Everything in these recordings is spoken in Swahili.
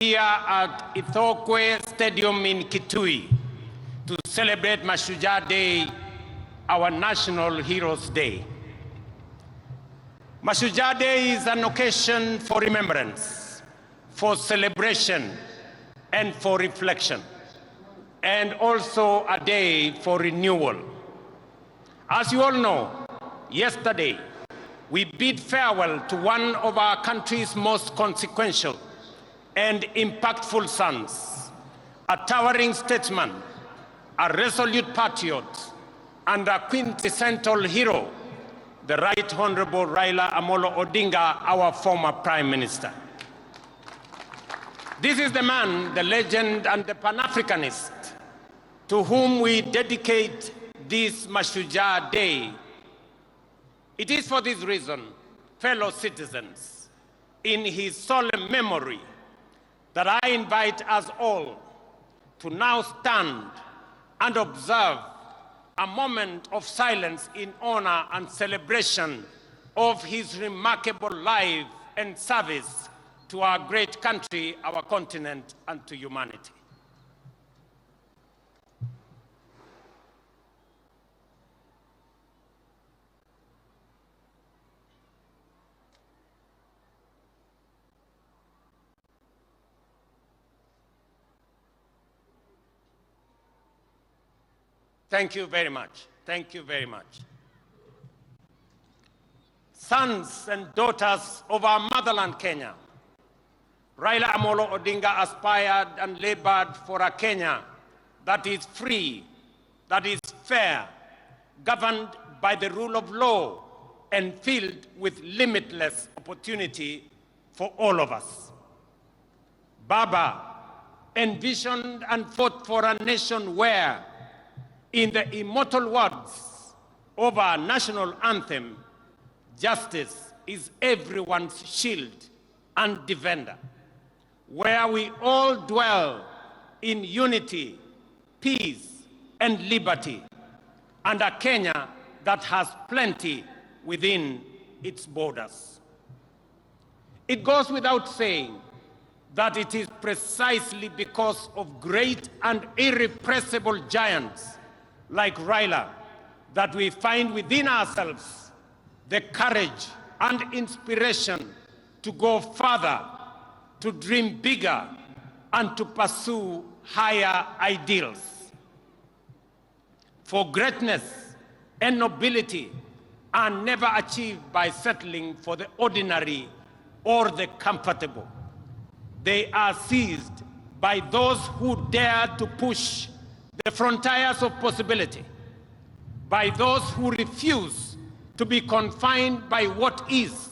here at Ithokwe Stadium in Kitui to celebrate Mashujaa Day, our National Heroes Day. Mashujaa Day is an occasion for remembrance, for celebration, and for reflection, and also a day for renewal. As you all know, yesterday we bid farewell to one of our country's most consequential and impactful sons, a towering statesman, a resolute patriot, and a quintessential hero, the Right Honorable Raila Amolo Odinga, our former Prime Minister. This is the man, the legend, and the Pan-Africanist to whom we dedicate this Mashujaa Day. It is for this reason, fellow citizens, in his solemn memory, that I invite us all to now stand and observe a moment of silence in honor and celebration of his remarkable life and service to our great country, our continent, and to humanity. Thank you very much. Thank you very much. Sons and daughters of our motherland, Kenya, Raila Amolo Odinga aspired and labored for a Kenya that is free, that is fair, governed by the rule of law, and filled with limitless opportunity for all of us. Baba envisioned and fought for a nation where, in the immortal words of our national anthem, justice is everyone's shield and defender, where we all dwell in unity, peace, and liberty, and a Kenya that has plenty within its borders. It goes without saying that it is precisely because of great and irrepressible giants like Raila that we find within ourselves the courage and inspiration to go further, to dream bigger, and to pursue higher ideals. For greatness and nobility are never achieved by settling for the ordinary or the comfortable. They are seized by those who dare to push the frontiers of possibility, by those who refuse to be confined by what is,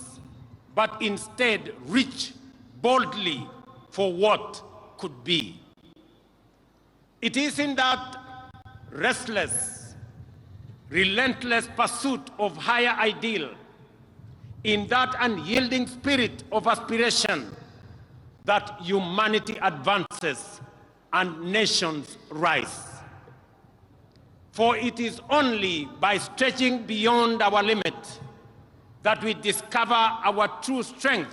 but instead reach boldly for what could be. It is in that restless, relentless pursuit of higher ideal, in that unyielding spirit of aspiration, that humanity advances and nations rise. For it is only by stretching beyond our limit that we discover our true strength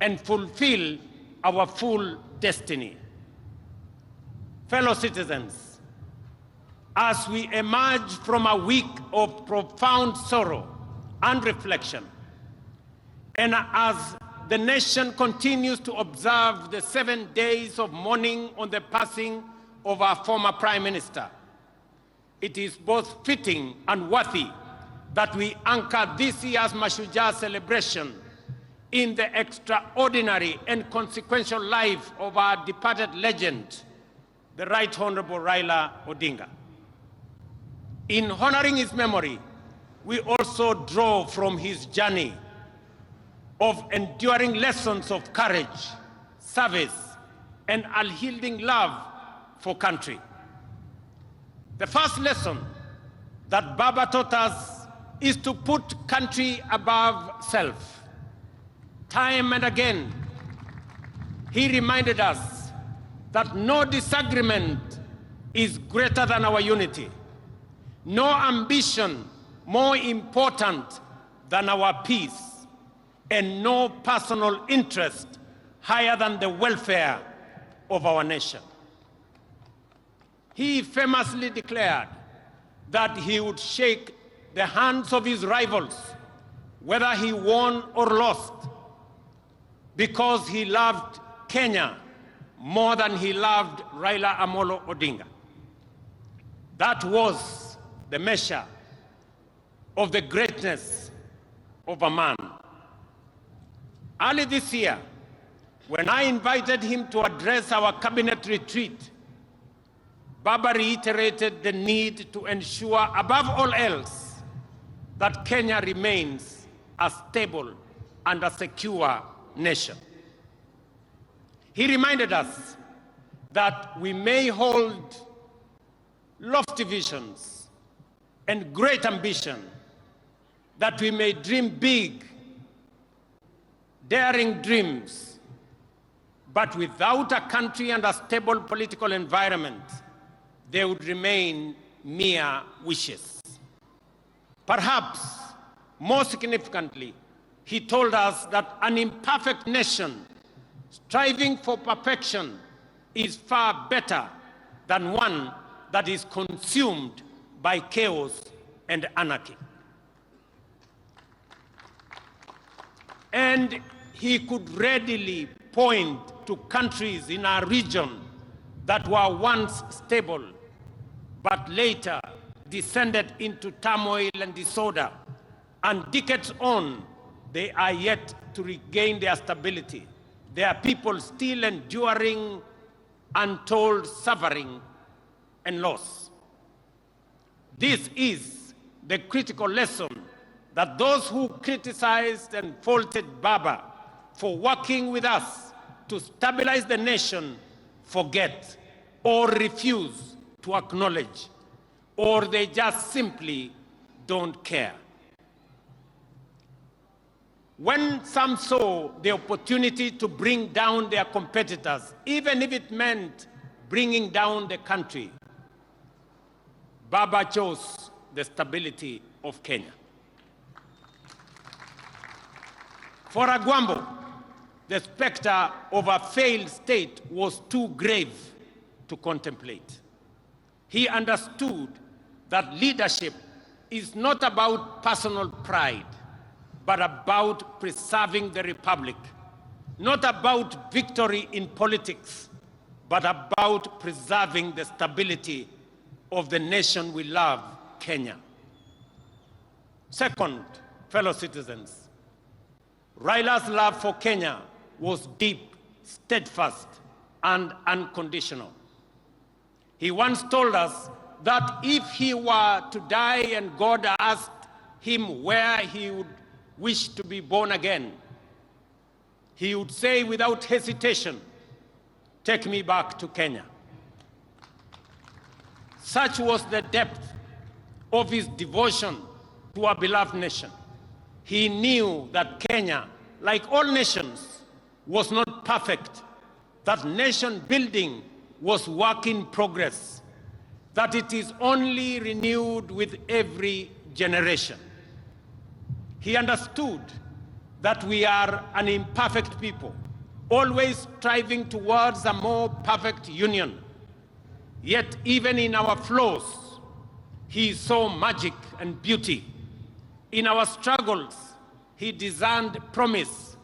and fulfill our full destiny. Fellow citizens, as we emerge from a week of profound sorrow and reflection, and as the nation continues to observe the 7 days of mourning on the passing of our former Prime Minister, it is both fitting and worthy that we anchor this year's Mashujaa celebration in the extraordinary and consequential life of our departed legend, the Right Honorable Raila Odinga. In honoring his memory, we also draw from his journey of enduring lessons of courage, service, and unyielding love for country. The first lesson that Baba taught us is to put country above self. Time and again, he reminded us that no disagreement is greater than our unity, no ambition more important than our peace, and no personal interest higher than the welfare of our nation. He famously declared that he would shake the hands of his rivals, whether he won or lost, because he loved Kenya more than he loved Raila Amolo Odinga. That was the measure of the greatness of a man. Early this year, when I invited him to address our cabinet retreat, Baba reiterated the need to ensure, above all else, that Kenya remains a stable and a secure nation. He reminded us that we may hold lofty visions and great ambition, that we may dream big, daring dreams, but without a country and a stable political environment, they would remain mere wishes. Perhaps more significantly, he told us that an imperfect nation striving for perfection is far better than one that is consumed by chaos and anarchy. And he could readily point to countries in our region that were once stable, but later descended into turmoil and disorder, and decades on, they are yet to regain their stability. There are people still enduring untold suffering and loss. This is the critical lesson that those who criticized and faulted Baba for working with us to stabilize the nation forget or refuse to acknowledge, or they just simply don't care. When some saw the opportunity to bring down their competitors, even if it meant bringing down the country, Baba chose the stability of Kenya. For Agwambo, the specter of a failed state was too grave to contemplate. He understood that leadership is not about personal pride, but about preserving the republic, not about victory in politics, but about preserving the stability of the nation we love, Kenya. Second, fellow citizens, Raila's love for Kenya was deep, steadfast, and unconditional. He once told us that if he were to die and God asked him where he would wish to be born again, he would say without hesitation, "Take me back to Kenya." Such was the depth of his devotion to our beloved nation. He knew that Kenya, like all nations, was not perfect, that nation building was work in progress, that it is only renewed with every generation. He understood that we are an imperfect people, always striving towards a more perfect union. Yet even in our flaws, he saw magic and beauty. In our struggles, he discerned promise,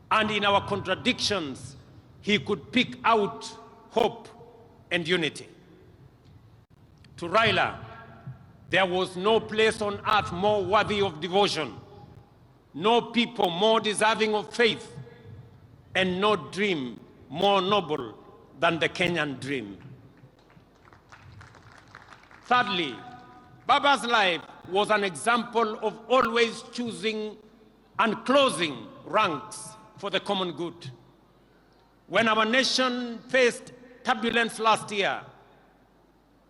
and in our contradictions, he could pick out hope and unity. To Raila, there was no place on earth more worthy of devotion, no people more deserving of faith, and no dream more noble than the Kenyan dream. Thirdly, Baba's life was an example of always choosing and closing ranks for the common good. When our nation faced turbulence last year,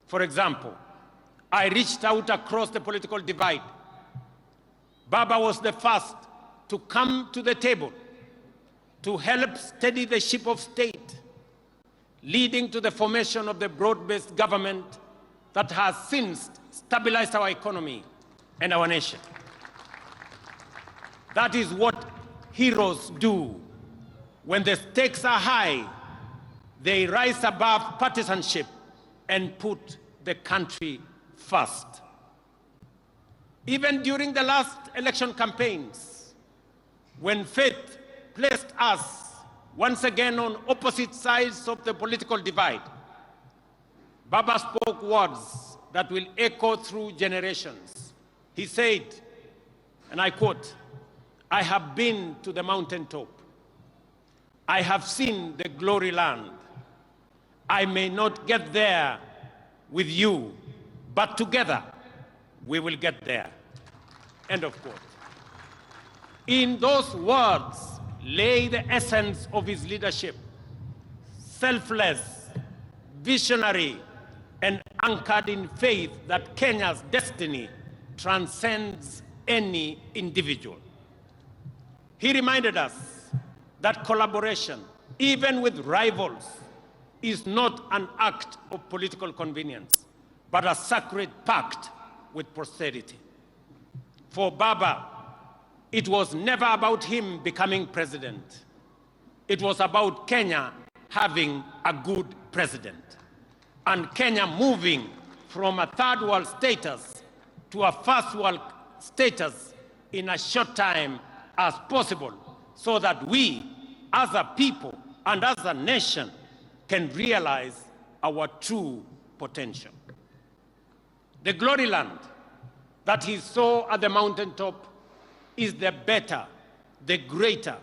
for example, I reached out across the political divide. Baba was the first to come to the table to help steady the ship of state, leading to the formation of the broad-based government that has since stabilized our economy and our nation. That is what heroes do. When the stakes are high, they rise above partisanship and put the country first. Even during the last election campaigns, when fate placed us once again on opposite sides of the political divide, Baba spoke words that will echo through generations. He said, and I quote, "I have been to the mountaintop. I have seen the glory land. I may not get there with you, but together we will get there." End of quote. In those words lay the essence of his leadership: selfless, visionary, and anchored in faith that Kenya's destiny transcends any individual. He reminded us that collaboration, even with rivals, is not an act of political convenience, but a sacred pact with posterity. For Baba, it was never about him becoming president. It was about Kenya having a good president, and Kenya moving from a third world status to a first world status in a short time as possible, so that we, as a people and as a nation, can realize our true potential. The glory land that he saw at the mountaintop is the better, the greater,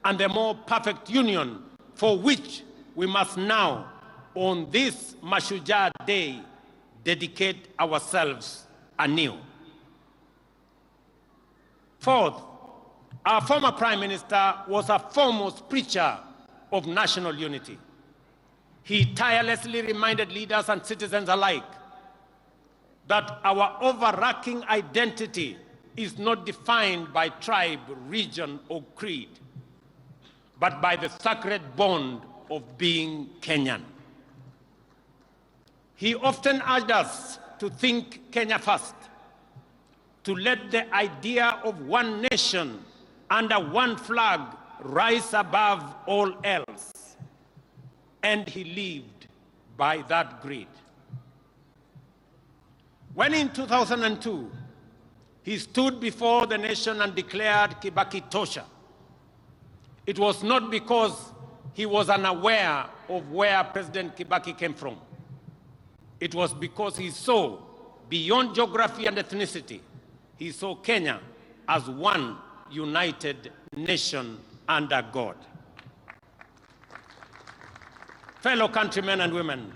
and the more perfect union for which we must now, on this Mashujaa Day, dedicate ourselves anew. Fourth, our former Prime Minister was a foremost preacher of national unity. He tirelessly reminded leaders and citizens alike that our overarching identity is not defined by tribe, region, or creed, but by the sacred bond of being Kenyan. He often urged us to think Kenya first, to let the idea of one nation under one flag rise above all else. And he lived by that creed. When in 2002, he stood before the nation and declared Kibaki Tosha, it was not because he was unaware of where President Kibaki came from. It was because he saw beyond geography and ethnicity. He saw Kenya as one united nation under God. Fellow countrymen and women,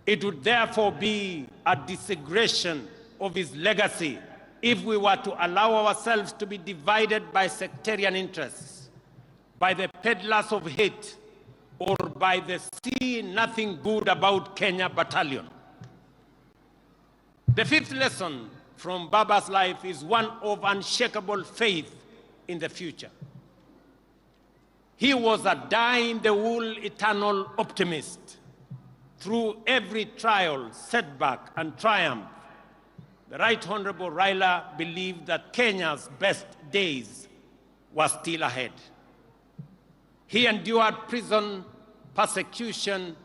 it would therefore be a desecration of his legacy if we were to allow ourselves to be divided by sectarian interests, by the peddlers of hate, or by the see nothing good about Kenya battalion. The fifth lesson from Baba's life is one of unshakable faith in the future. He was a die-in-the-wool eternal optimist. Through every trial, setback, and triumph, the Right Honorable Raila believed that Kenya's best days were still ahead. He endured prison, persecution,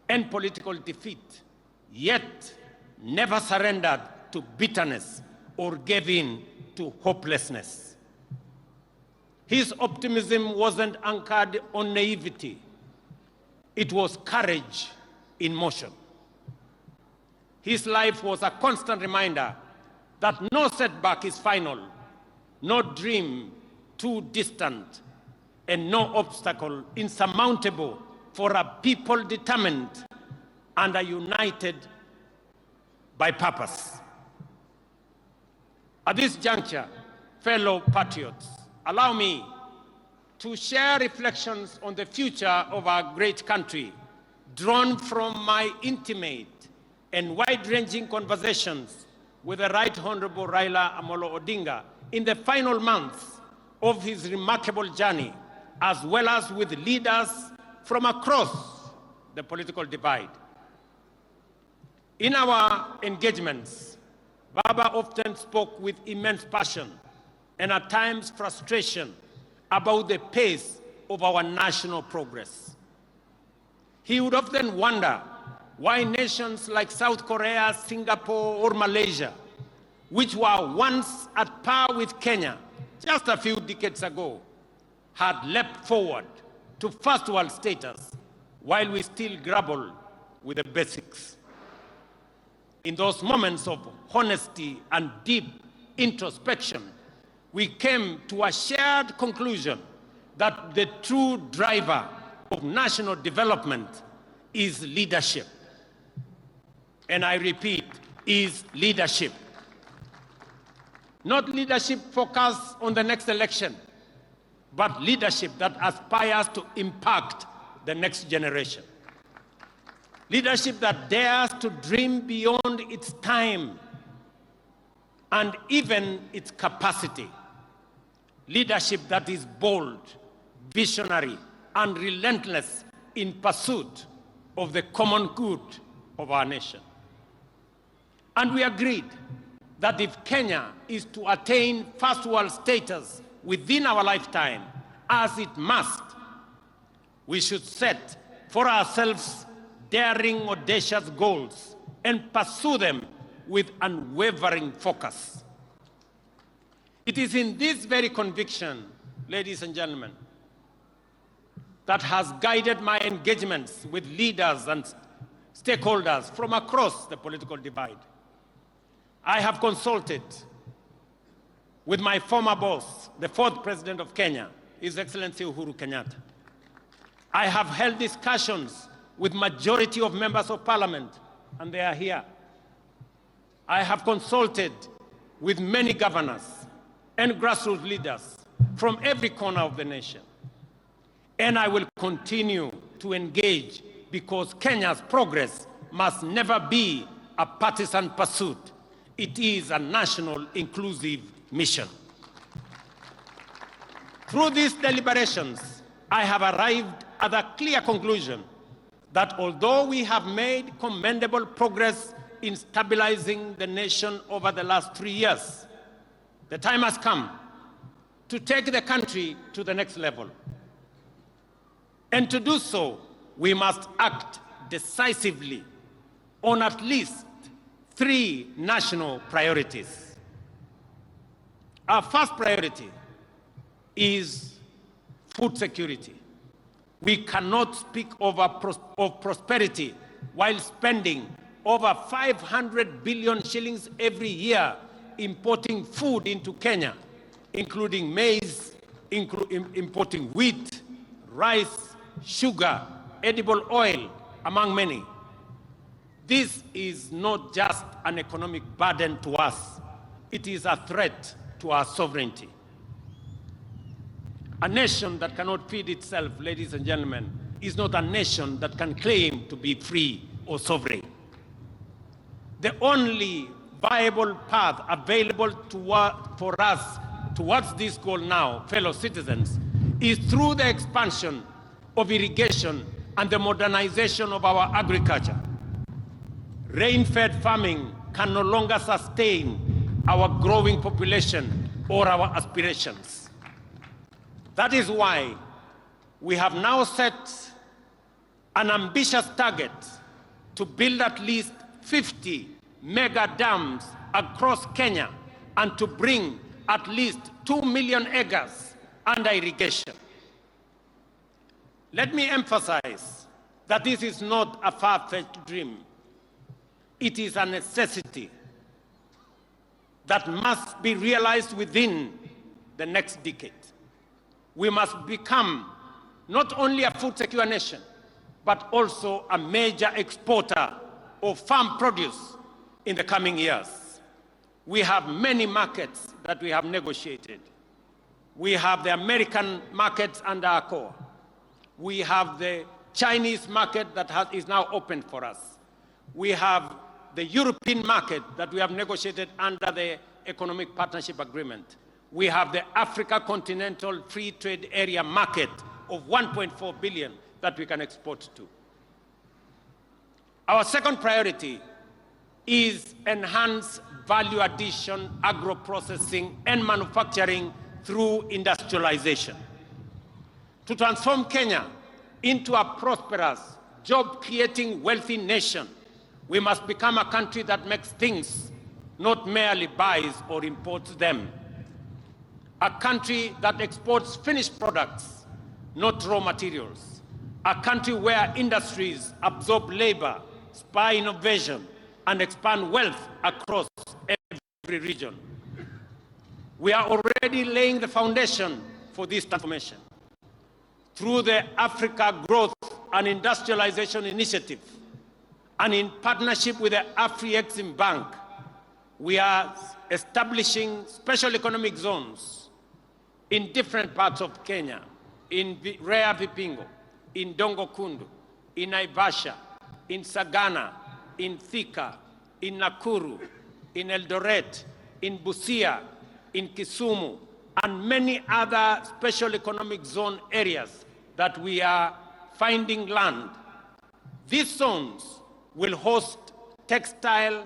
and political defeat, yet never surrendered to bitterness or gave in to hopelessness. His optimism wasn't anchored on naivety. It was courage in motion. His life was a constant reminder that no setback is final, no dream too distant, and no obstacle insurmountable for a people determined and are united by purpose. At this juncture, fellow patriots, allow me to share reflections on the future of our great country, drawn from my intimate and wide-ranging conversations with the Right Honorable Raila Amolo Odinga in the final months of his remarkable journey, as well as with leaders from across the political divide. In our engagements, Baba often spoke with immense passion and at times frustration about the pace of our national progress. He would often wonder why nations like South Korea, Singapore, or Malaysia, which were once at par with Kenya just a few decades ago, had leapt forward to first world status while we still grapple with the basics. In those moments of honesty and deep introspection, we came to a shared conclusion that the true driver of national development is leadership. And I repeat, is leadership. Not leadership focused on the next election, but leadership that aspires to impact the next generation. Leadership that dares to dream beyond its time and even its capacity. Leadership that is bold, visionary, and relentless in pursuit of the common good of our nation. And we agreed that if Kenya is to attain first world status within our lifetime, as it must, we should set for ourselves daring, audacious goals and pursue them with unwavering focus. It is in this very conviction, ladies and gentlemen, that has guided my engagements with leaders and stakeholders from across the political divide. I have consulted with my former boss, the fourth president of Kenya, His Excellency Uhuru Kenyatta. I have held discussions with majority of members of parliament, and they are here. I have consulted with many governors and grassroots leaders from every corner of the nation. And I will continue to engage because Kenya's progress must never be a partisan pursuit. It is a national inclusive mission. Through these deliberations, I have arrived at a clear conclusion that although we have made commendable progress in stabilizing the nation over the last 3 years, the time has come to take the country to the next level. And to do so, we must act decisively on at least 3 national priorities. Our first priority is food security. We cannot speak of prosperity while spending over 500 billion shillings every year importing food into Kenya, including maize, importing wheat, rice, sugar, edible oil, among many. This is not just an economic burden to us, it is a threat to our sovereignty. A nation that cannot feed itself, ladies and gentlemen, is not a nation that can claim to be free or sovereign. The only viable path available for us towards this goal now, fellow citizens, is through the expansion of irrigation and the modernization of our agriculture. Rain-fed farming can no longer sustain our growing population or our aspirations. That is why we have now set an ambitious target to build at least 50 mega dams across Kenya and to bring at least 2 million acres under irrigation. Let me emphasize that this is not a far-fetched dream. It is a necessity that must be realized within the next decade. We must become not only a food-secure nation, but also a major exporter of farm produce in the coming years. We have many markets that we have negotiated. We have the American markets under ACOA. We have the Chinese market that is now open for us. We have the European market that we have negotiated under the Economic Partnership Agreement. We have the Africa Continental Free Trade Area market of 1.4 billion that we can export to. Our second priority is enhance value addition, agro-processing, and manufacturing through industrialization. To transform Kenya into a prosperous, job-creating, wealthy nation, we must become a country that makes things, not merely buys or imports them. A country that exports finished products, not raw materials. A country where industries absorb labor, spur innovation, and expand wealth across every region. We are already laying the foundation for this transformation. Through the Africa Growth and Industrialization Initiative, and in partnership with the Afri-Exim Bank, we are establishing special economic zones in different parts of Kenya, in Rea Vipingo, in Dongo Kundu, in Naivasha, in Sagana, in Thika, in Nakuru, in Eldoret, in Busia, in Kisumu, and many other special economic zone areas that we are finding land. These zones will host textile,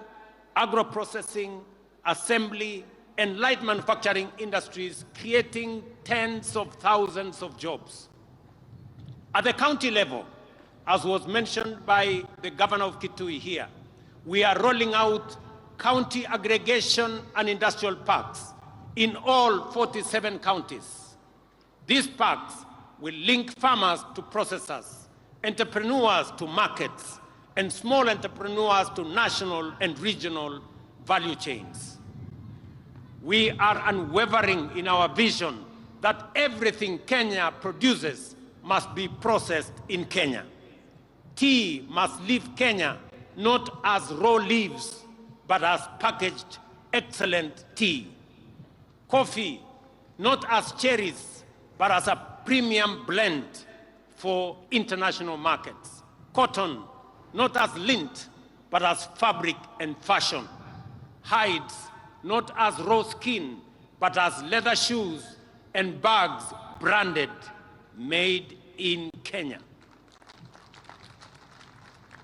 agro-processing, assembly, and light manufacturing industries, creating tens of thousands of jobs. At the county level, as was mentioned by the governor of Kitui here, we are rolling out county aggregation and industrial parks in all 47 counties. These parks will link farmers to processors, entrepreneurs to markets, and small entrepreneurs to national and regional value chains. We are unwavering in our vision that everything Kenya produces must be processed in Kenya. Tea must leave Kenya not as raw leaves, but as packaged excellent tea. Coffee, not as cherries, but as a premium blend for international markets. Cotton, not as lint, but as fabric and fashion. Hides, not as raw skin, but as leather shoes and bags branded, made in Kenya.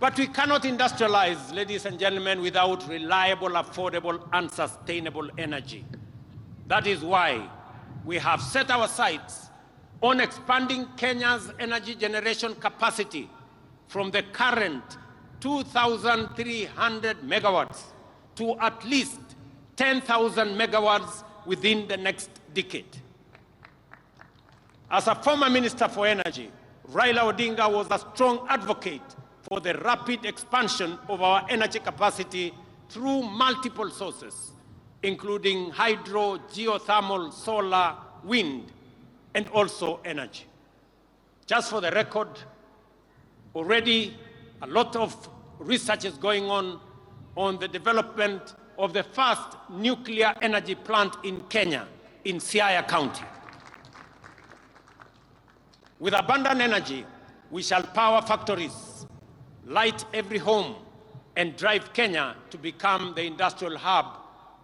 But we cannot industrialize, ladies and gentlemen, without reliable, affordable, and sustainable energy. That is why we have set our sights on expanding Kenya's energy generation capacity from the current 2,300 megawatts to at least 10,000 megawatts within the next decade. As a former Minister for Energy, Raila Odinga was a strong advocate for the rapid expansion of our energy capacity through multiple sources, including hydro, geothermal, solar, wind, and also energy. Just for the record, already a lot of research is going on the development of the first nuclear energy plant in Kenya, in Siaya County. With abundant energy, we shall power factories, light every home, and drive Kenya to become the industrial hub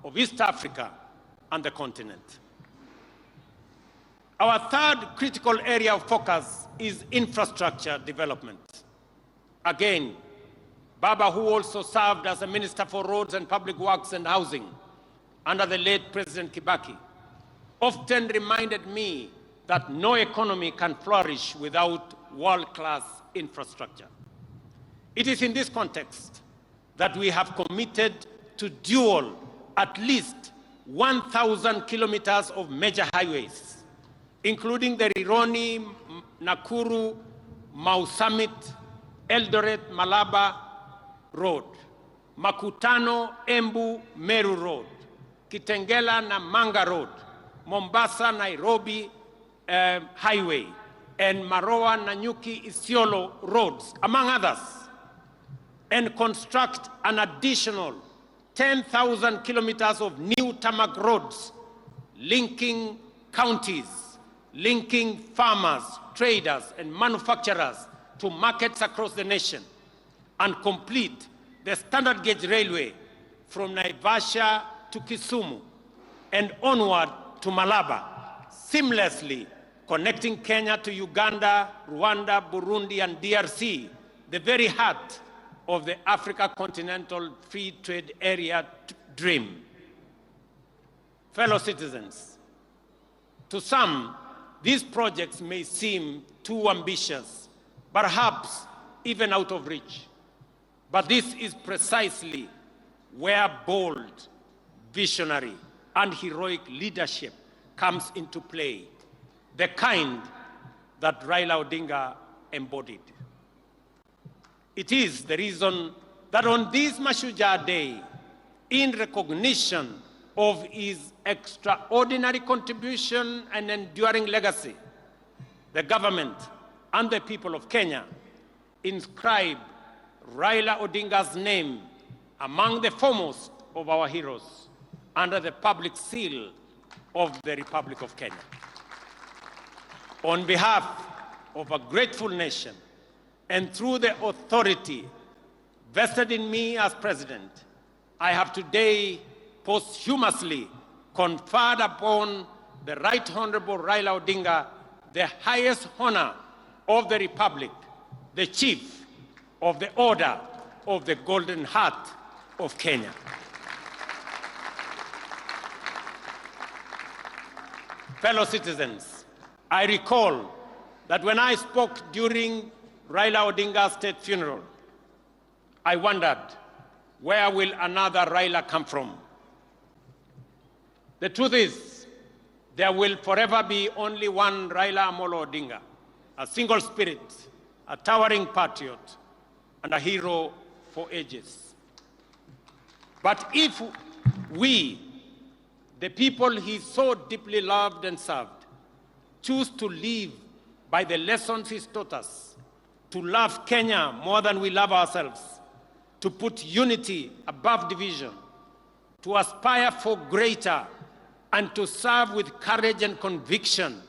of East Africa and the continent. Our third critical area of focus is infrastructure development. Again, Baba, who also served as a Minister for Roads and Public Works and Housing under the late President Kibaki, often reminded me that no economy can flourish without world-class infrastructure. It is in this context that we have committed to dual at least 1,000 kilometers of major highways, including the Rironi, Nakuru, Mau Summit, Eldoret, Malaba Road, Makutano, Embu, Meru Road, Kitengela, Namanga Road, Mombasa, Nairobi Highway, and Maroa, Nanyuki, Isiolo roads, among others, and construct an additional 10,000 kilometers of new tarmac roads linking counties, linking farmers, traders, and manufacturers to markets across the nation, and complete the standard gauge railway from Naivasha to Kisumu and onward to Malaba, seamlessly connecting Kenya to Uganda, Rwanda, Burundi, and DRC, the very heart of the Africa Continental Free Trade Area dream. Fellow citizens, to some, these projects may seem too ambitious, perhaps even out of reach. But this is precisely where bold, visionary, and heroic leadership comes into play, the kind that Raila Odinga embodied. It is the reason that on this Mashujaa Day, in recognition of his extraordinary contribution and enduring legacy, the government and the people of Kenya inscribe Raila Odinga's name among the foremost of our heroes under the public seal of the Republic of Kenya. On behalf of a grateful nation and through the authority vested in me as president, I have today posthumously conferred upon the Right Honorable Raila Odinga the highest honor of the Republic, the Chief of the Order of the Golden Heart of Kenya. Fellow citizens, I recall that when I spoke during Raila Odinga's state funeral, I wondered, where will another Raila come from? The truth is, there will forever be only one Raila Amolo Odinga, a single spirit, a towering patriot, and a hero for ages. But if we, the people he so deeply loved and served, choose to live by the lessons he's taught us, to love Kenya more than we love ourselves, to put unity above division, to aspire for greater, and to serve with courage and conviction,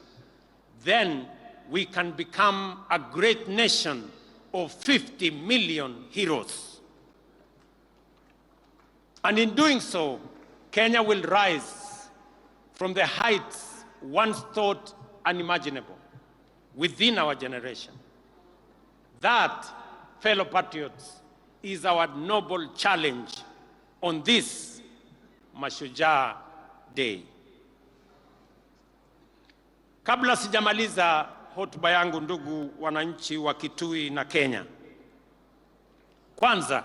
then we can become a great nation of 50 million heroes. And in doing so, Kenya will rise from the heights once thought unimaginable within our generation. That, fellow patriots, is our noble challenge on this Mashujaa Day. Kabla sijamaliza hotuba yangu, ndugu wananchi wa Kitui na Kenya, kwanza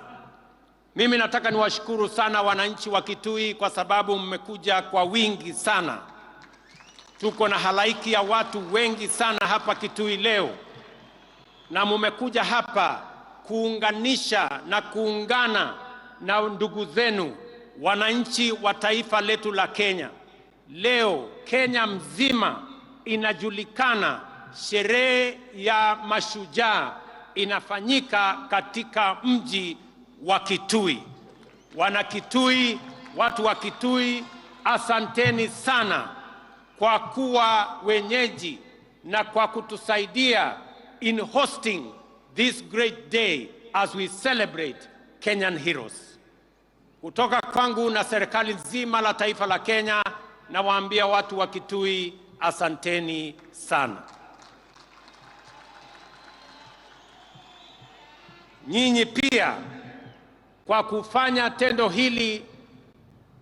mimi nataka niwashukuru sana wananchi wa Kitui kwa sababu mmekuja kwa wingi sana. Tuko na halaiki ya watu wengi sana hapa Kitui leo, na mmekuja hapa kuunganisha na kuungana na ndugu zenu wananchi wa taifa letu la Kenya. Leo Kenya mzima inajulikana, sherehe ya Mashujaa inafanyika katika mji wa Kitui. Wana Kitui, watu wa Kitui, asanteni sana kwa kuwa wenyeji na kwa kutusaidia in hosting this great day as we celebrate Kenyan heroes. Kutoka kwangu na serikali nzima la taifa la Kenya, nawaambia watu wa Kitui, asanteni sana. Nyinyi pia kwa kufanya tendo hili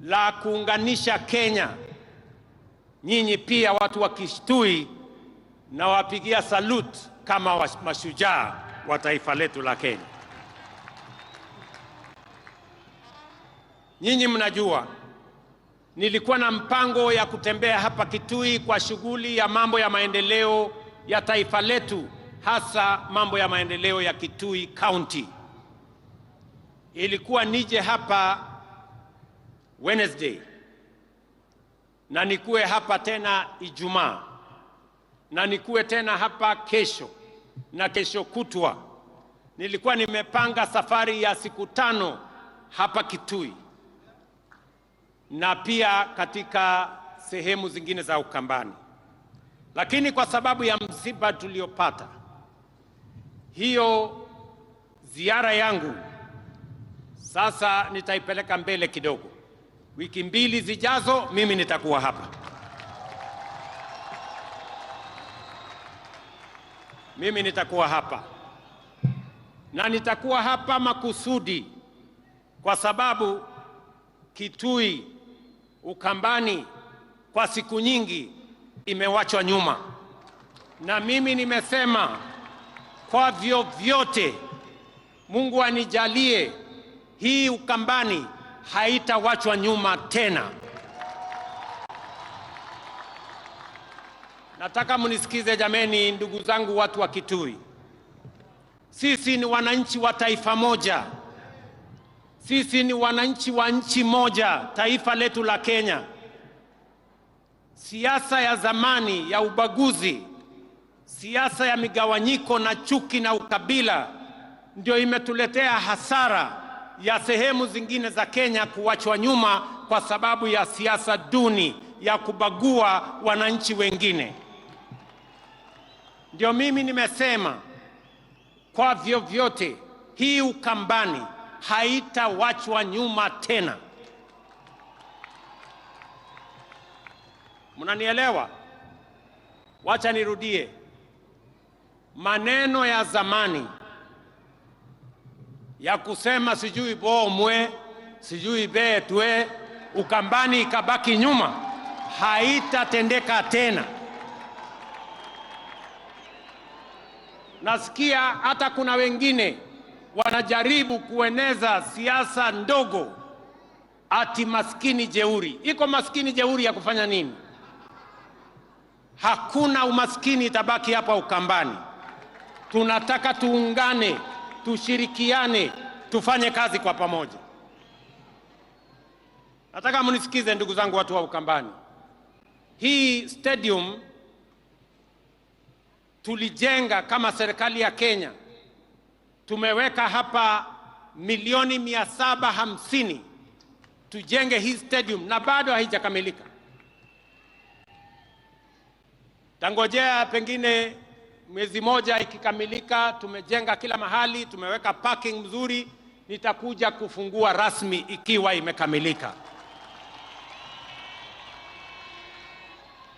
la kuunganisha Kenya, nyinyi pia watu wa Kitui na wapigia salute kama mashujaa wa taifa letu la Kenya. Nyinyi mnajua nilikuwa na mpango ya kutembea hapa Kitui kwa shughuli ya mambo ya maendeleo ya taifa letu, hasa mambo ya maendeleo ya Kitui County. Ilikuwa nije hapa Wednesday, na nikuwe hapa tena Ijumaa, na nikuwe tena hapa kesho na kesho kutwa. Nilikuwa nimepanga safari ya siku 5 hapa Kitui na pia katika sehemu zingine za Ukambani. Lakini kwa sababu ya msiba tuliopata, hiyo ziara yangu sasa nitaipeleka mbele kidogo. Wiki 2 zijazo mimi nitakuwa hapa. Mimi nitakuwa hapa. Na nitakuwa hapa makusudi kwa sababu Kitui, Ukambani kwa siku nyingi imewachwa nyuma. Na mimi nimesema kwa vyovyote Mungu anijalie, hii Ukambani haitawachwa nyuma tena. Nataka munisikize jameni, ndugu zangu, watu wa Kitui. Sisi ni wananchi wa taifa moja. Sisi ni wananchi wa nchi moja, taifa letu la Kenya. Siasa ya zamani ya ubaguzi, siasa ya migawanyiko na chuki na ukabila ndio imetuletea hasara ya sehemu zingine za Kenya kuachwa nyuma kwa sababu ya siasa duni ya kubagua wananchi wengine. Ndio mimi nimesema kwa vyovyote hii Ukambani haitawachwa nyuma tena. Mnanielewa? Wacha nirudie. Maneno ya zamani ya kusema sijui bomwe, sijui betwe, Ukambani ikabaki nyuma, haitatendeka tena. Nasikia hata kuna wengine wanajaribu kueneza siasa ndogo ati maskini jeuri. Iko maskini jeuri ya kufanya nini? Hakuna umaskini itabaki hapa Ukambani. Tunataka tuungane, tushirikiane, tufanye kazi kwa pamoja. Nataka munisikize ndugu zangu, watu wa Ukambani. Hii stadium tulijenga kama serikali ya Kenya. Tumeweka hapa milioni 750 tujenge hii stadium na bado haijakamilika. Tangojea pengine mwezi moja ikikamilika, tumejenga kila mahali, tumeweka parking mzuri, nitakuja kufungua rasmi ikiwa imekamilika.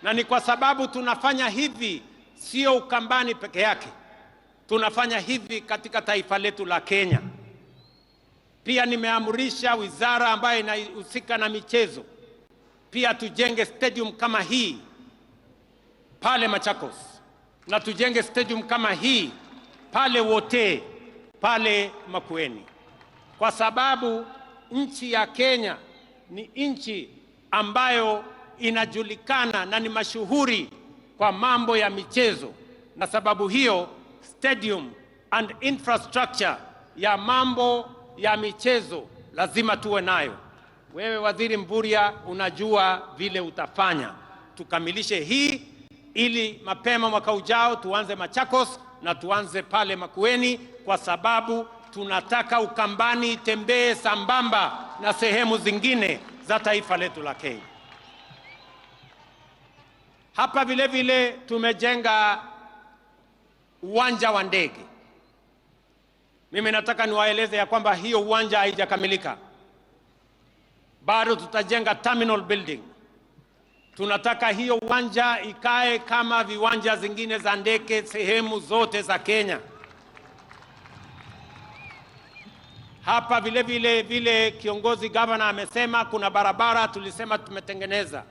Na ni kwa sababu tunafanya hivi sio Ukambani peke yake. Tunafanya hivi katika taifa letu la Kenya. Pia nimeamrisha wizara ambayo inahusika na michezo pia tujenge stadium kama hii pale Machakos, na tujenge stadium kama hii pale Wote, pale Makueni, kwa sababu nchi ya Kenya ni nchi ambayo inajulikana na ni mashuhuri kwa mambo ya michezo, na sababu hiyo stadium and infrastructure ya mambo ya michezo lazima tuwe nayo. Wewe Waziri Mvurya, unajua vile utafanya tukamilishe hii, ili mapema mwaka ujao tuanze Machakos na tuanze pale Makueni, kwa sababu tunataka Ukambani itembee sambamba na sehemu zingine za taifa letu la Kenya. Hapa vile vile tumejenga uwanja wa ndege. Mimi nataka niwaeleze ya kwamba hiyo uwanja haijakamilika. Bado tutajenga terminal building. Tunataka hiyo uwanja ikae kama viwanja zingine za ndege sehemu zote za Kenya. Hapa vile kiongozi gavana amesema kuna barabara tulisema tumetengeneza.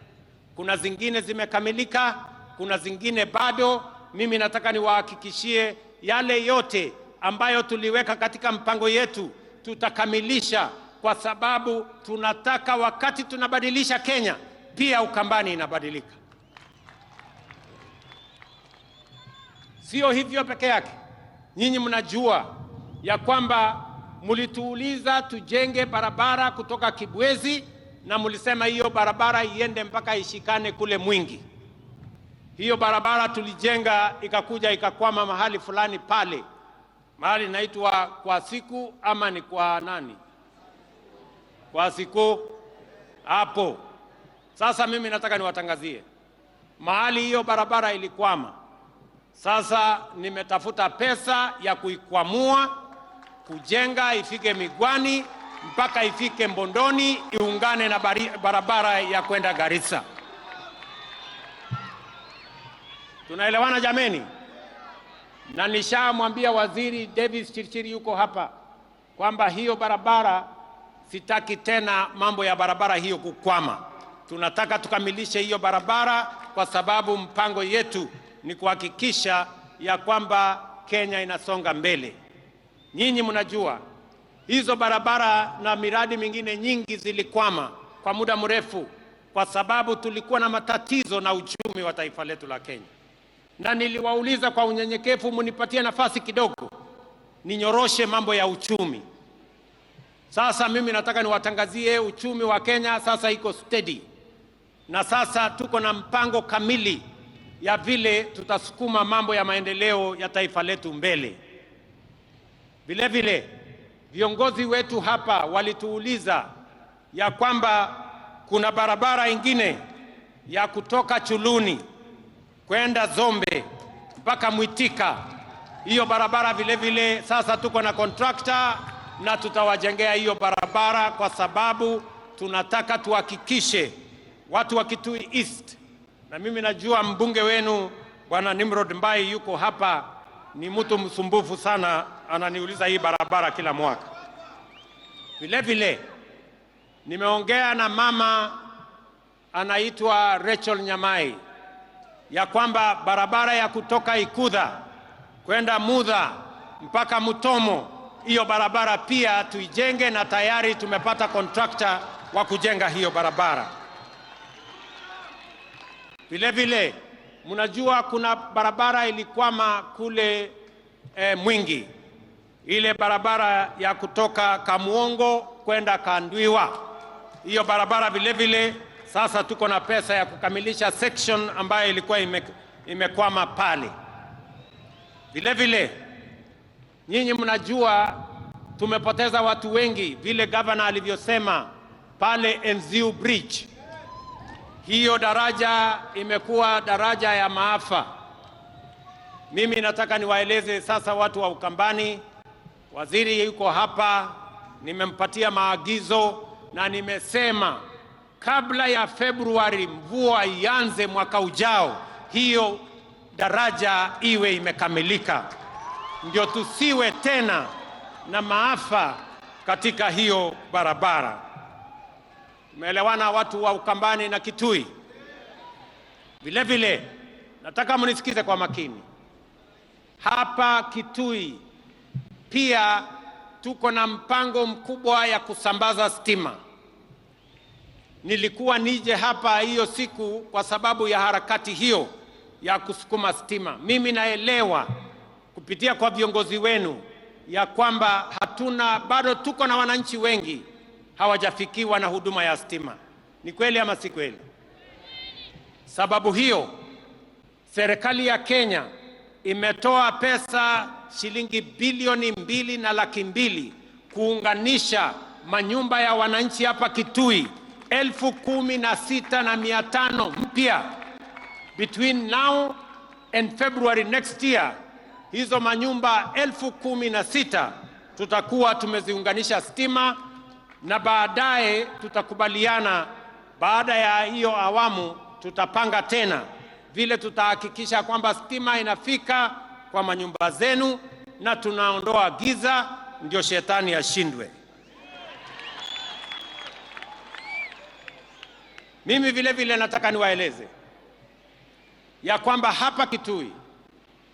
Kuna zingine zimekamilika, kuna zingine bado. Mimi nataka niwahakikishie yale yote ambayo tuliweka katika mpango yetu tutakamilisha, kwa sababu tunataka wakati tunabadilisha Kenya pia Ukambani inabadilika. Sio hivyo peke yake. Nyinyi mnajua ya kwamba mulituuliza tujenge barabara kutoka Kibwezi, na mulisema hiyo barabara iende mpaka ishikane kule Mwingi. Hiyo barabara tulijenga ikakuja ikakwama mahali fulani pale. Mahali inaitwa kwa siku ama ni kwa nani? Kwa siku hapo. Sasa mimi nataka niwatangazie mahali hiyo barabara ilikwama. Sasa nimetafuta pesa ya kuikwamua, kujenga ifike Migwani mpaka ifike Mbondoni, iungane na barabara ya kwenda Garissa. Tunaelewana jameni? Na nishamwambia Waziri Davis Chirchiri yuko hapa kwamba hiyo barabara sitaki tena mambo ya barabara hiyo kukwama. Tunataka tukamilishe hiyo barabara kwa sababu mpango yetu ni kuhakikisha ya kwamba Kenya inasonga mbele. Nyinyi mnajua hizo barabara na miradi mingine nyingi zilikwama kwa muda mrefu kwa sababu tulikuwa na matatizo na uchumi wa taifa letu la Kenya. Na niliwauliza kwa unyenyekevu, munipatie nafasi kidogo ninyoroshe mambo ya uchumi. Sasa mimi nataka niwatangazie uchumi wa Kenya sasa iko steady. Na sasa tuko na mpango kamili ya vile tutasukuma mambo ya maendeleo ya taifa letu mbele. Vile vile viongozi wetu hapa walituuliza ya kwamba kuna barabara ingine ya kutoka Chuluni kwenda Zombe mpaka Mwitika. Hiyo barabara vile vile sasa tuko na contractor na tutawajengea hiyo barabara, kwa sababu tunataka tuhakikishe watu wa Kitui East, na mimi najua mbunge wenu Bwana Nimrod Mbai yuko hapa, ni mtu msumbufu sana, ananiuliza hii barabara kila mwaka. Vile vile nimeongea na mama anaitwa Rachel Nyamai ya kwamba barabara ya kutoka Ikudha kwenda Mudha mpaka Mutomo, hiyo barabara pia tuijenge, na tayari tumepata contractor wa kujenga hiyo barabara. Vile vile mnajua kuna barabara ilikwama kule Mwingi, ile barabara ya kutoka Kamuongo kwenda Kandwiwa. Hiyo barabara vile vile sasa tuko na pesa ya kukamilisha section ambayo ilikuwa imekwama pale. Vile vile nyinyi mnajua tumepoteza watu wengi, vile governor alivyosema pale Enziu Bridge. Hiyo daraja imekuwa daraja ya maafa. Mimi nataka niwaeleze sasa watu wa Ukambani, waziri yuko hapa, nimempatia maagizo na nimesema kabla ya Februari mvua ianze mwaka ujao, hiyo daraja iwe imekamilika, ndio tusiwe tena na maafa katika hiyo barabara. Umeelewana watu wa Ukambani na Kitui? Vile vile nataka mnisikize kwa makini. Hapa Kitui pia tuko na mpango mkubwa ya kusambaza stima. Nilikuwa nije hapa hiyo siku kwa sababu ya harakati hiyo ya kusukuma stima. Mimi naelewa kupitia kwa viongozi wenu ya kwamba bado tuko na wananchi wengi hawajafikiwa na huduma ya stima. Ni kweli ama si kweli? Sababu hiyo serikali ya Kenya imetoa pesa shilingi bilioni 2.2 kuunganisha manyumba ya wananchi hapa Kitui 16,500 mpya. Between now and February next year, hizo manyumba 16,000 tutakuwa tumeziunganisha stima, na baadaye tutakubaliana, baada ya hiyo awamu tutapanga tena vile tutahakikisha kwamba stima inafika kwa manyumba zenu na tunaondoa giza, ndio shetani ashindwe. Mimi vile vile nataka niwaeleze ya kwamba hapa Kitui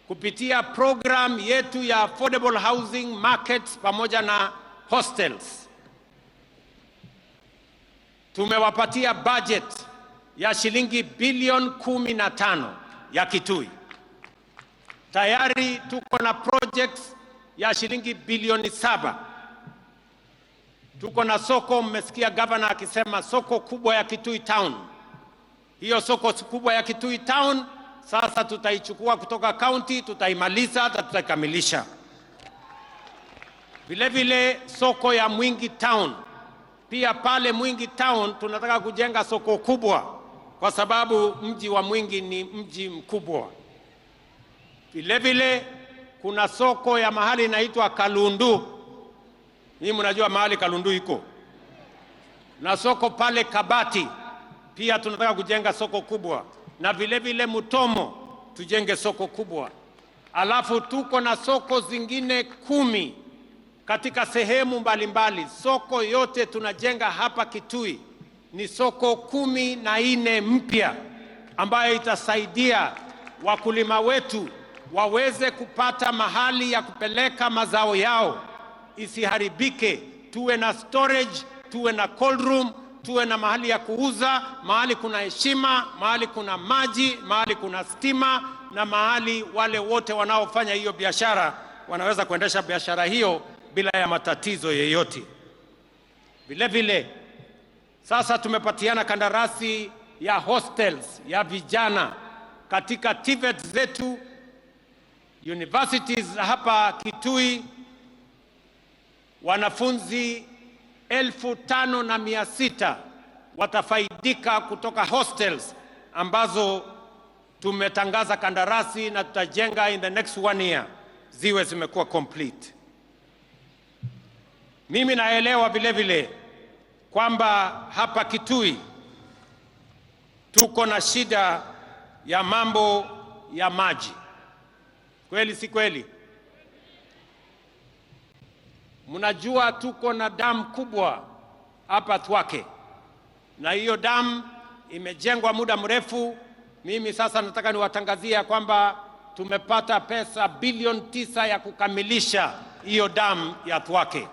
kupitia program yetu ya affordable housing markets pamoja na hostels tumewapatia budget ya shilingi bilioni 15 ya Kitui. Tayari tuko na projects ya shilingi bilioni 7. Tuko na soko, mmesikia governor akisema soko kubwa ya Kitui Town. Hiyo soko kubwa ya Kitui Town sasa tutaichukua kutoka county, tutaimaliza na tutaikamilisha. Vile vile soko ya Mwingi Town, pia pale Mwingi Town tunataka kujenga soko kubwa kwa sababu mji wa Mwingi ni mji mkubwa. Vile vile kuna soko ya mahali inaitwa Kalundu. Hii mnajua mahali Kalundu iko. Na soko pale Kabati pia tunataka kujenga soko kubwa, na vile vile Mutomo tujenge soko kubwa. Alafu tuko na soko zingine 10 katika sehemu mbalimbali. Soko yote tunajenga hapa Kitui ni soko 14 mpya ambayo itasaidia wakulima wetu waweze kupata mahali ya kupeleka mazao yao, isiharibike. Tuwe na storage, tuwe na cold room, tuwe na mahali ya kuuza, mahali kuna heshima, mahali kuna maji, mahali kuna stima, na mahali wale wote wanaofanya hiyo biashara wanaweza kuendesha biashara hiyo bila ya matatizo yoyote. Vile vile sasa tumepatiana kandarasi ya hostels ya vijana katika TVET zetu, universities hapa Kitui. Wanafunzi 5,600 watafaidika kutoka hostels ambazo tumetangaza kandarasi na tutajenga in the next 1 year ziwe zimekuwa complete. Mimi naelewa vile vile kwamba hapa Kitui tuko na shida ya mambo ya maji. Kweli si kweli? Mnajua tuko na damu kubwa hapa Thwake, na hiyo damu imejengwa muda mrefu. Mimi sasa nataka niwatangazia kwamba tumepata pesa bilioni 9 ya kukamilisha hiyo damu ya Thwake.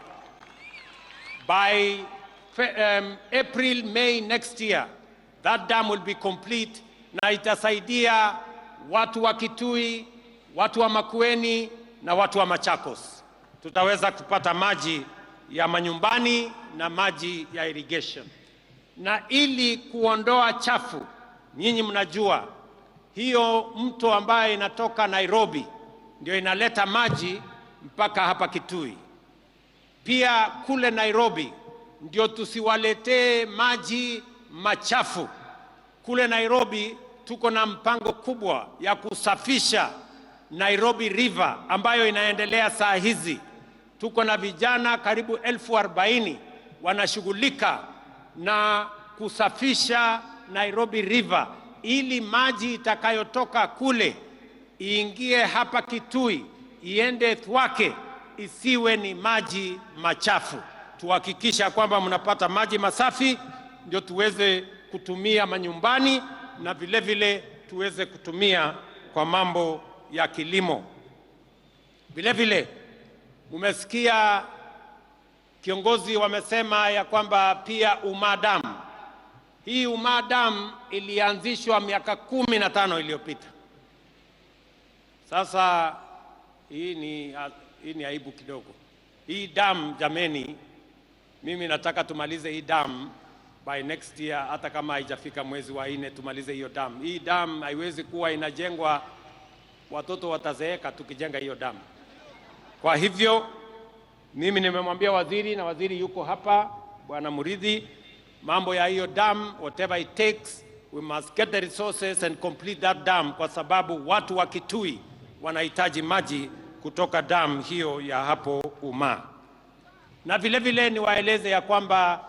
By April, May next year, that dam will be complete, na itasaidia watu wa Kitui, watu wa Makueni na watu wa Machakos. Tutaweza kupata maji ya manyumbani na maji ya irrigation. Na ili kuondoa chafu, nyinyi mnajua hiyo mto ambaye inatoka Nairobi ndio inaleta maji mpaka hapa Kitui. Pia kule Nairobi ndio tusiwaletee maji machafu. Kule Nairobi tuko na mpango kubwa ya kusafisha Nairobi River ambayo inaendelea saa hizi. Tuko na vijana karibu 40,000 wanashughulika na kusafisha Nairobi River ili maji itakayotoka kule iingie hapa Kitui, iende Thwake, isiwe ni maji machafu. Tuhakikisha kwamba mnapata maji masafi ndio tuweze kutumia manyumbani na vile vile tuweze kutumia kwa mambo ya kilimo. Vile vile umesikia kiongozi wamesema ya kwamba pia Umadam. Hii Umadam ilianzishwa miaka 15 iliyopita. Sasa hii ni aibu kidogo. Hii dam jameni, mimi nataka tumalize hii dam by next year, hata kama haijafika mwezi wa 4 tumalize hiyo dam. Hii dam haiwezi kuwa inajengwa watoto watazeeka tukijenga hiyo dam. Kwa hivyo mimi nimemwambia waziri, na waziri yuko hapa, Bwana Muridhi, mambo ya hiyo dam, whatever it takes, we must get the resources and complete that dam, kwa sababu watu wa Kitui wanahitaji maji kutoka dam hiyo ya hapo Uma. Na vile vile niwaeleze ya kwamba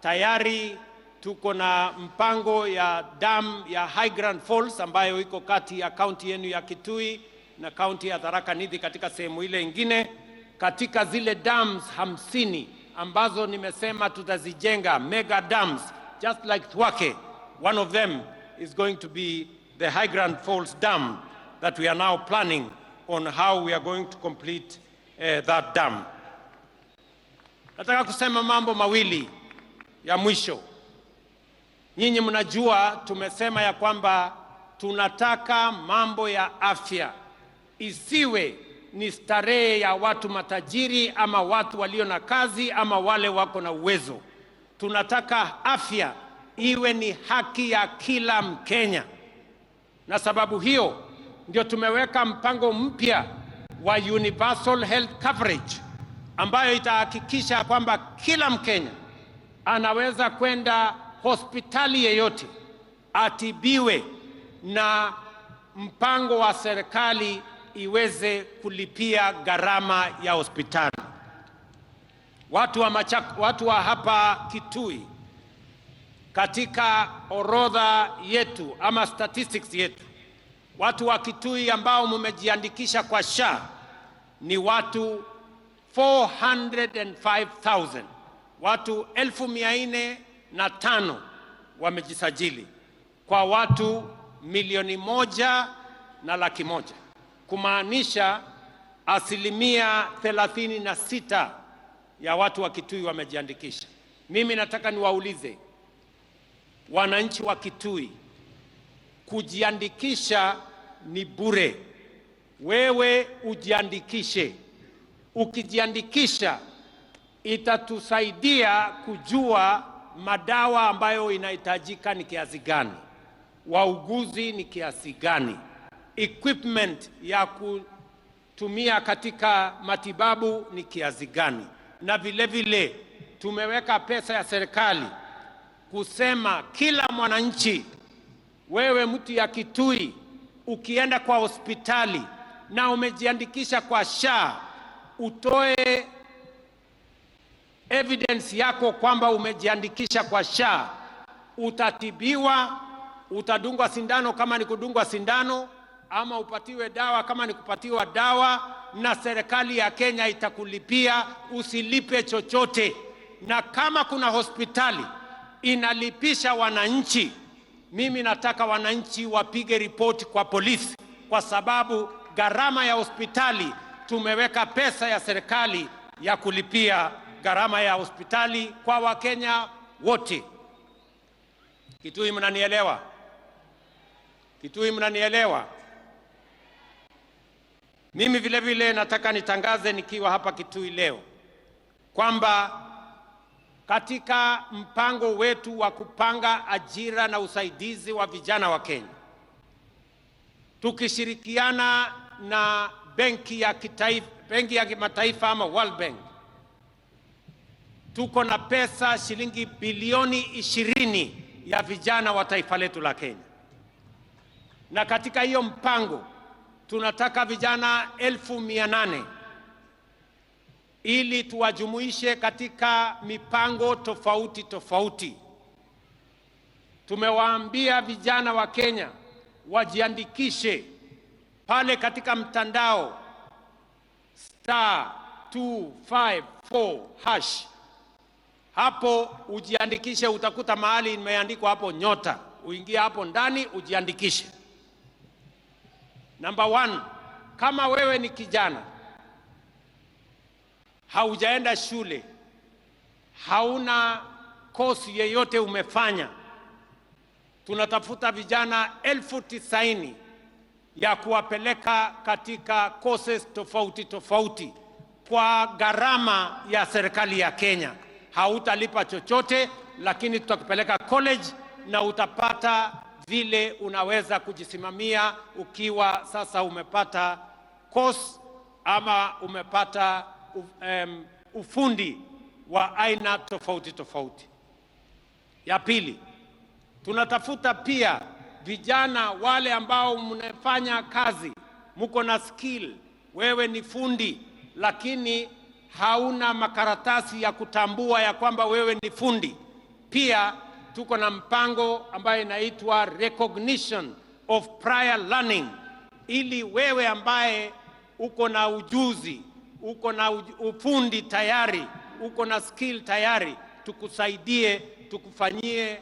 tayari tuko na mpango ya dam ya High Grand Falls ambayo iko kati ya kaunti yenu ya Kitui na kaunti ya Tharaka Nithi katika sehemu ile ingine. Katika zile dams 50 ambazo nimesema tutazijenga, mega dams just like Thwake, one of them is going to be the High Grand Falls dam that we are now planning on how we are going to complete that dam. Nataka kusema mambo mawili ya mwisho. Nyinyi mnajua tumesema ya kwamba tunataka mambo ya afya isiwe ni starehe ya watu matajiri ama watu walio na kazi ama wale wako na uwezo. Tunataka afya iwe ni haki ya kila Mkenya, na sababu hiyo ndio tumeweka mpango mpya wa universal health coverage ambayo itahakikisha kwamba kila Mkenya anaweza kwenda hospitali yeyote atibiwe na mpango wa serikali iweze kulipia gharama ya hospitali. Watu wa hapa Kitui, katika orodha yetu ama statistics yetu, watu wa Kitui ambao mumejiandikisha kwa SHA ni watu 405,000. Watu 405,000 wamejisajili kwa watu 1,000,000 na laki moja, kumaanisha 36% ya watu wa Kitui wamejiandikisha. Mimi nataka niwaulize wananchi wa Kitui, kujiandikisha ni bure. Wewe ujiandikishe. Ukijiandikisha itatusaidia kujua madawa ambayo inahitajika ni kiasi gani, wauguzi ni kiasi gani, equipment ya kutumia katika matibabu ni kiasi gani, na vile vile tumeweka pesa ya serikali kusema kila mwananchi, wewe mtu ya Kitui, ukienda kwa hospitali na umejiandikisha kwa SHA, utoe evidence yako kwamba umejiandikisha kwa SHA, utatibiwa, utadungwa sindano kama ni kudungwa sindano, ama upatiwe dawa kama ni kupatiwa dawa, na serikali ya Kenya itakulipia, usilipe chochote. Na kama kuna hospitali inalipisha wananchi, mimi nataka wananchi wapige ripoti kwa polisi, kwa sababu gharama ya hospitali, tumeweka pesa ya serikali ya kulipia gharama ya hospitali kwa Wakenya wote. Kitui mnanielewa? Kitui mnanielewa? Mimi vile vile nataka nitangaze nikiwa hapa Kitui leo kwamba katika mpango wetu wa kupanga ajira na usaidizi wa vijana wa Kenya, tukishirikiana na benki ya kimataifa ama World Bank, tuko na pesa shilingi bilioni 20 ya vijana wa taifa letu la Kenya. Na katika hiyo mpango tunataka vijana 800,000 ili tuwajumuishe katika mipango tofauti tofauti. Tumewaambia vijana wa Kenya wajiandikishe pale katika mtandao *254#. Hapo ujiandikishe, utakuta mahali imeandikwa hapo nyota, uingie hapo ndani ujiandikishe. Number 1, kama wewe ni kijana, haujaenda shule, hauna kosi yeyote umefanya, tunatafuta vijana 90,000 ya kuwapeleka katika courses tofauti tofauti kwa gharama ya serikali ya Kenya. Hautalipa chochote, lakini tutakupeleka college na utapata vile unaweza kujisimamia ukiwa sasa umepata course ama umepata ufundi wa aina tofauti tofauti. Ya pili, tunatafuta pia vijana wale ambao mnafanya kazi, mko na skill, wewe ni fundi lakini hauna makaratasi ya kutambua ya kwamba wewe ni fundi. Pia tuko na mpango ambayo inaitwa recognition of prior learning, ili wewe ambaye uko na ujuzi, uko na ufundi tayari, uko na skill tayari, tukusaidie, tukufanyie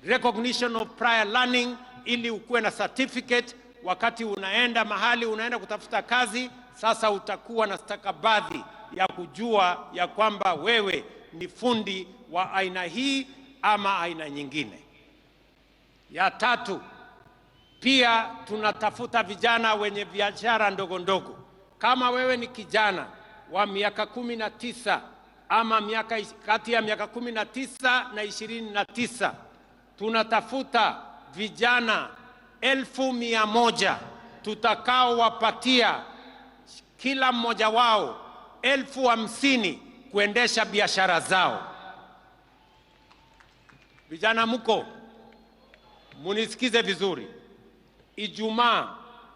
recognition of prior learning ili ukuwe na certificate. Wakati unaenda mahali unaenda kutafuta kazi, sasa utakuwa na stakabadhi ya kujua ya kwamba wewe ni fundi wa aina hii ama aina nyingine. Ya tatu, pia tunatafuta vijana wenye biashara ndogo ndogo. Kama wewe ni kijana wa miaka 19 ama kati ya miaka 19 na 29, tunatafuta vijana 1,100 tutakao wapatia kila mmoja wao 50,000 kuendesha biashara zao. Vijana mko, munisikize vizuri. Ijumaa,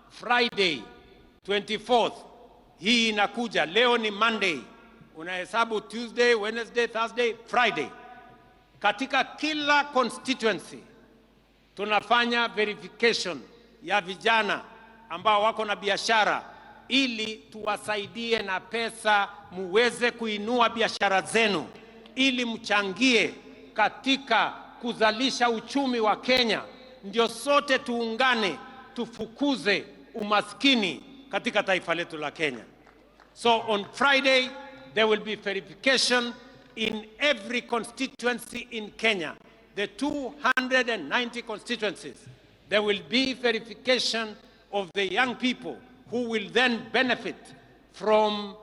Friday 24th, hii inakuja. Leo ni Monday, unahesabu Tuesday, Wednesday, Thursday, Friday. Katika kila constituency tunafanya verification ya vijana ambao wako na biashara, ili tuwasaidie na pesa muweze kuinua biashara zenu, ili mchangie katika kuzalisha uchumi wa Kenya. Ndio sote tuungane tufukuze umaskini katika taifa letu la Kenya. So on Friday, there will be verification in every constituency in Kenya. The 290 constituencies, there will be verification of the young people who will then benefit from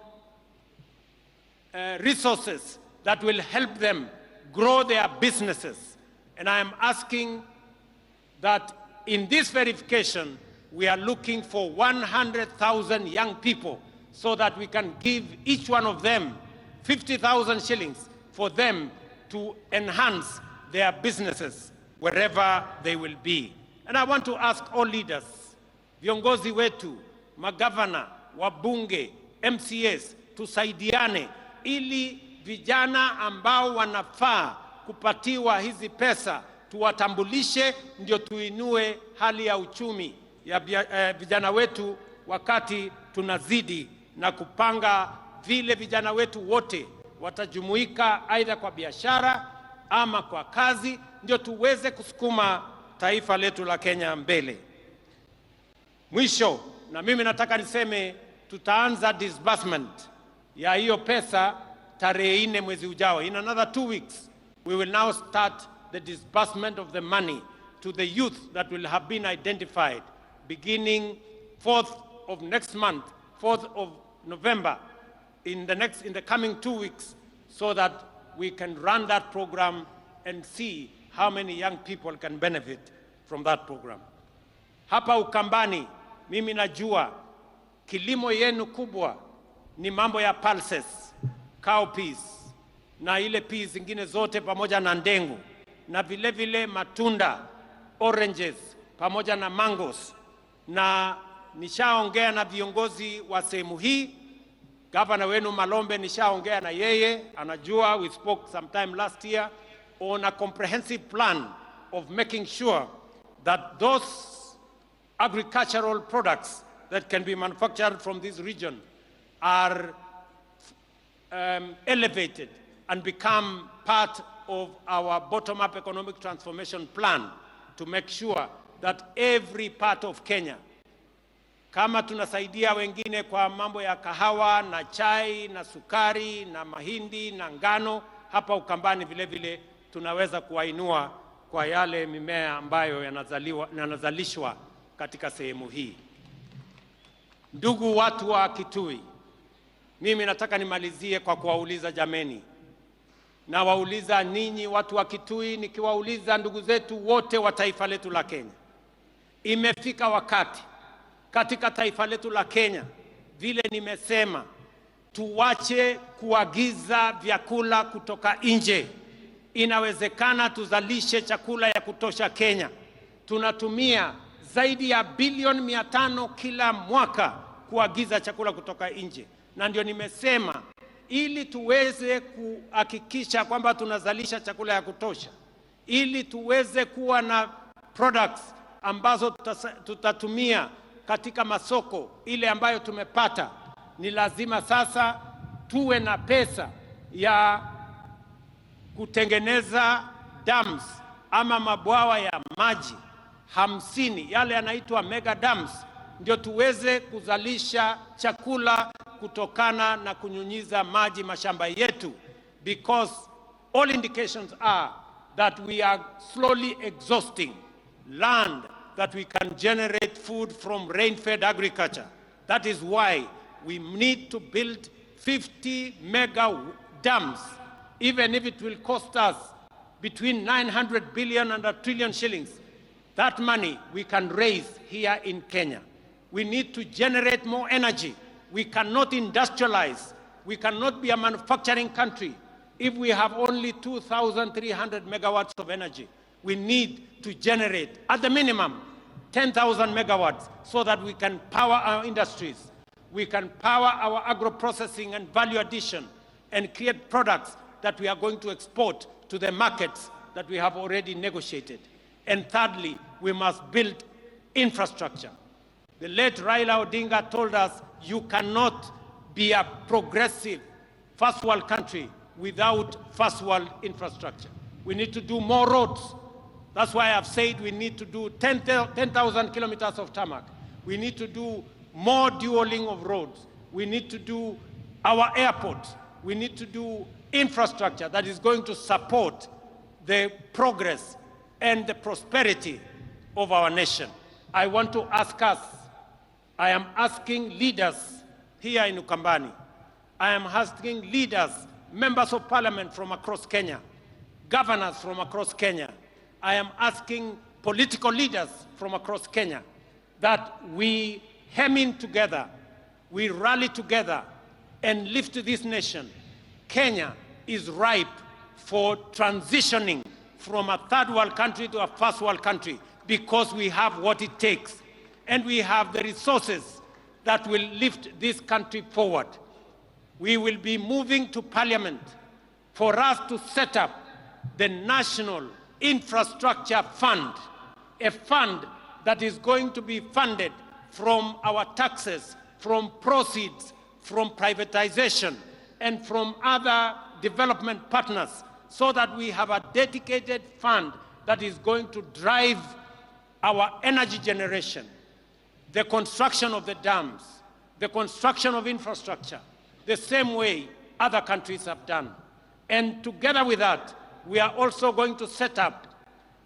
resources that will help them grow their businesses. And I am asking that in this verification, we are looking for 100,000 young people so that we can give each one of them 50,000 shillings for them to enhance their businesses wherever they will be. And I want to ask all leaders, viongozi wetu, magavana, wabunge, MCAs, tusaidiane ili vijana ambao wanafaa kupatiwa hizi pesa tuwatambulishe, ndio tuinue hali ya uchumi ya vijana wetu, wakati tunazidi na kupanga vile vijana wetu wote watajumuika aidha kwa biashara ama kwa kazi, ndio tuweze kusukuma taifa letu la Kenya mbele. Mwisho, na mimi nataka niseme tutaanza disbursement ya hiyo pesa tarehe 4 mwezi ujao. In another 2 weeks, we will now start the disbursement of the money to the youth that will have been identified beginning 4th of next month, 4th of November, in the coming 2 weeks, so that we can run that program and see how many young people can benefit from that program. Hapa Ukambani, mimi najua kilimo yenu kubwa ni mambo ya pulses, cowpeas, na ile peas zingine zote pamoja na ndengu, na vile vile matunda, oranges, pamoja na mangoes. Na nishaongea na viongozi wa sehemu hii. Gavana wenu Malombe nishaongea na yeye, anajua, we spoke sometime last year on a comprehensive plan of making sure that those agricultural products that can be manufactured from this region are elevated and become part of our bottom-up economic transformation plan to make sure that every part of Kenya, kama tunasaidia wengine kwa mambo ya kahawa na chai na sukari na mahindi na ngano, hapa Ukambani vile vile tunaweza kuwainua kwa yale mimea ambayo yanazalishwa katika sehemu hii. Ndugu watu wa Kitui, mimi nataka nimalizie kwa kuwauliza jameni. Na wauliza ninyi watu wa Kitui, nikiwauliza ndugu zetu wote wa taifa letu la Kenya. Imefika wakati katika taifa letu la Kenya, vile nimesema, tuwache kuagiza vyakula kutoka nje. Inawezekana tuzalishe chakula ya kutosha Kenya. Tunatumia zaidi ya bilioni 500 kila mwaka kuagiza chakula kutoka nje. Na ndio nimesema, ili tuweze kuhakikisha kwamba tunazalisha chakula ya kutosha, ili tuweze kuwa na products ambazo tutatumia katika masoko ile ambayo tumepata, ni lazima sasa tuwe na pesa ya kutengeneza dams ama mabwawa ya maji 50, yale yanaitwa mega dams, ndio tuweze kuzalisha chakula kutokana na kunyunyiza maji mashamba yetu, because all indications are that we are slowly exhausting land that we can generate food from rain-fed agriculture. That is why we need to build 50 mega dams, even if it will cost us between 900 billion and 1 trillion shillings. That money we can raise here in Kenya. We need to generate more energy. We cannot industrialize. We cannot be a manufacturing country if we have only 2,300 megawatts of energy. We need to generate, at the minimum, 10,000 megawatts so that we can power our industries. We can power our agro-processing and value addition and create products that we are going to export to the markets that we have already negotiated. And thirdly, we must build infrastructure. The late Raila Odinga told us, you cannot be a progressive first world country without first world infrastructure. We need to do more roads. That's why I've said we need to do 10,000 kilometers of tarmac. We need to do more dualing of roads. We need to do our airports. We need to do infrastructure that is going to support the progress and the prosperity of our nation. I want to ask us, I am asking leaders here in Ukambani, I am asking leaders, members of parliament from across Kenya, governors from across Kenya, I am asking political leaders from across Kenya that we hem in together, we rally together and lift this nation. Kenya is ripe for transitioning from a third world country to a first world country because we have what it takes and we have the resources that will lift this country forward. We will be moving to Parliament for us to set up the National Infrastructure Fund, a fund that is going to be funded from our taxes, from proceeds, from privatization, and from other development partners, so that we have a dedicated fund that is going to drive our energy generation, the construction of the dams, the construction of infrastructure, the same way other countries have done. And together with that, we are also going to set up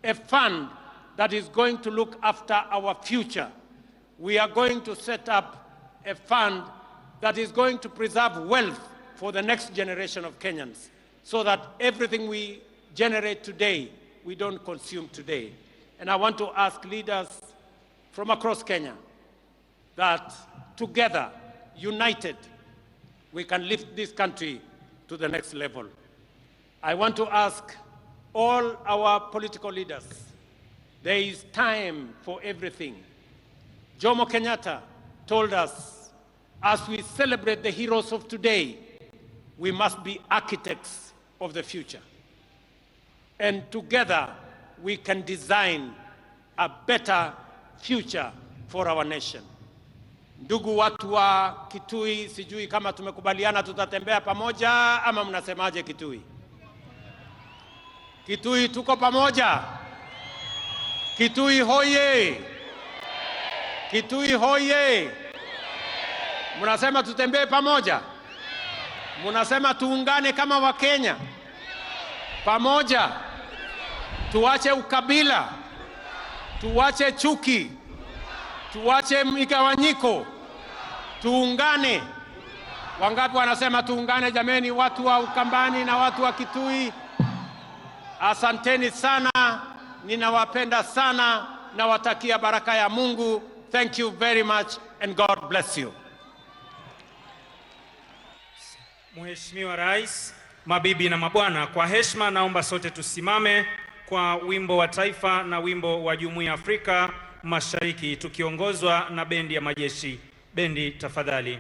a fund that is going to look after our future. We are going to set up a fund that is going to preserve wealth for the next generation of Kenyans, so that everything we generate today, we don't consume today. And I want to ask leaders from across Kenya that together, united, we can lift this country to the next level. I want to ask all our political leaders, there is time for everything. Jomo Kenyatta told us, as we celebrate the heroes of today, we must be architects of the future. And together, we can design a better future for our nation. Ndugu watu wa Kitui, sijui kama tumekubaliana tutatembea pamoja ama mnasemaje Kitui? Kitui tuko pamoja? Kitui hoye! Kitui hoye! Mnasema tutembee pamoja? Mnasema tuungane kama Wakenya? Pamoja. Tuache ukabila. Tuache chuki. Tuache migawanyiko. Tuungane. Wangapi wanasema tuungane jameni, watu wa Ukambani na watu wa Kitui? Asanteni sana. Ninawapenda sana. Nawatakia baraka ya Mungu. Thank you very much and God bless you. Mheshimiwa Rais, mabibi na mabwana, kwa heshima naomba sote tusimame kwa wimbo wa taifa na wimbo wa Jumuiya ya Afrika Mashariki tukiongozwa na bendi ya majeshi. Bendi tafadhali.